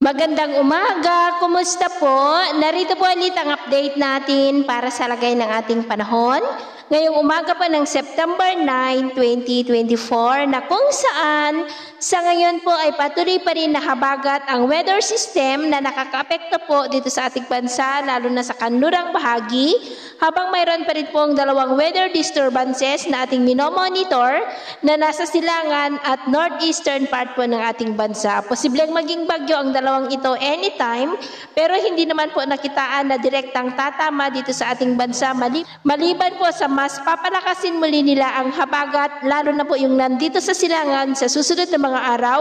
Magandang umaga! Kumusta po? Narito po ulit ang update natin para sa lagay ng ating panahon. Ngayong umaga pa ng September 9, 2024 na kung saan sa ngayon po ay patuloy pa rin nakabagat ang weather system na nakakaapekto po dito sa ating bansa lalo na sa kanlurang bahagi habang mayroon pa rin pong dalawang weather disturbances na ating minomonitor na nasa silangan at northeastern part po ng ating bansa. Posibleng maging bagyo ang dalawang ito anytime pero hindi naman po nakitaan na direktang tatama dito sa ating bansa maliban po sa mas papalakasin muli nila ang habagat lalo na po yung nandito sa silangan sa susunod na mga araw,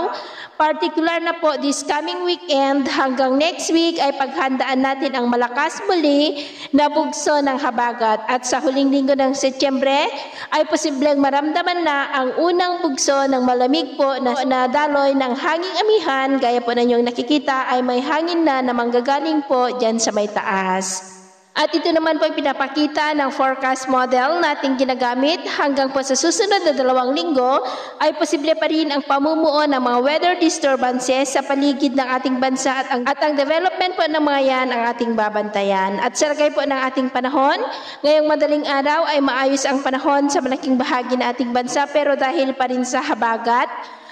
particular na po this coming weekend hanggang next week ay paghandaan natin ang malakas muli na bugso ng habagat at sa huling linggo ng Setyembre ay posibleng maramdaman na ang unang bugso ng malamig po na daloy ng hanging amihan gaya po na yung nakikita ay may hangin na manggagaling po dyan sa may taas. At ito naman po ay pinapakita ng forecast model nating ginagamit hanggang po sa susunod na 2 linggo ay posible pa rin ang pamumuo ng mga weather disturbances sa paligid ng ating bansa at ang development po ng mga yan ang ating babantayan. At sa lagay po ng ating panahon, ngayong madaling araw ay maayos ang panahon sa malaking bahagi ng ating bansa pero dahil pa rin sa habagat,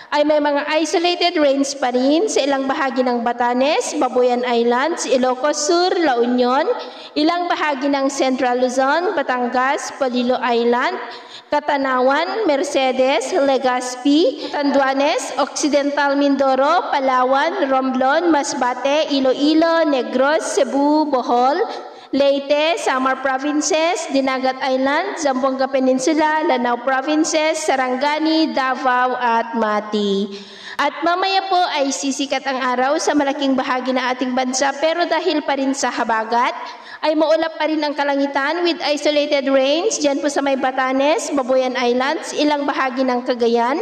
ay may mga isolated rains pa rin sa ilang bahagi ng Batanes, Babuyan Islands, Ilocos Sur, La Union, ilang bahagi ng Central Luzon, Batangas, Polillo Island, Catanawan, Mercedes, Legazpi, Tanduanes, Occidental Mindoro, Palawan, Romblon, Masbate, Iloilo, Negros, Cebu, Bohol, Leyte, Samar Provinces, Dinagat Island, Zamboanga Peninsula, Lanao Provinces, Sarangani, Davao at Mati. At mamaya po ay sisikat ang araw sa malaking bahagi ng ating bansa pero dahil pa rin sa habagat, ay maulap pa rin ang kalangitan with isolated rains dyan po sa may Batanes, Babuyan Islands, ilang bahagi ng Cagayan,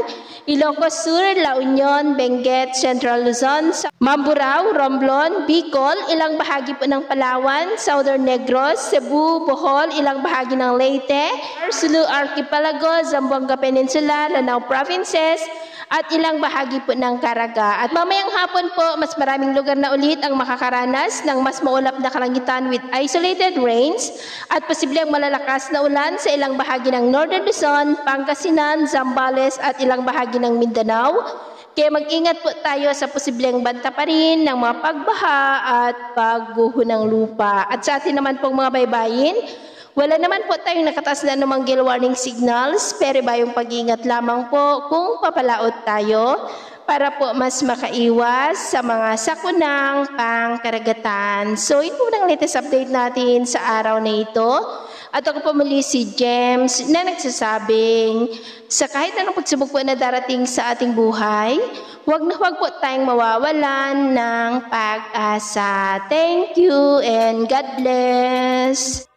Ilocos Sur, La Union, Benguet, Central Luzon, Mamburao, Romblon, Bicol, ilang bahagi po ng Palawan, Southern Negros, Cebu, Bohol, ilang bahagi ng Leyte, Sulu Archipelago, Zamboanga Peninsula, Lanao Provinces, at ilang bahagi po ng Caraga. At mamayang hapon po, mas maraming lugar na ulit ang makakaranas ng mas maulap na kalangitan with isolated rains at posibleng malalakas na ulan sa ilang bahagi ng Northern Luzon, Pangasinan, Zambales at ilang bahagi ng Mindanao. Kaya mag-ingat po tayo sa posibleng banta pa rin ng mga pagbaha at pagguho ng lupa. At sa atin naman pong mga baybayin, wala naman po tayong nakataas na anumang gale warning signals, pero bayong pag-iingat lamang po kung papalaot tayo para po mas makaiwas sa mga sakunang pangkaragatan. So ito po ang latest update natin sa araw na ito. At ako po muli si James na nagsasabing sa kahit anong pagsubok po na darating sa ating buhay, huwag na huwag po tayong mawawalan ng pag-asa. Thank you and God bless!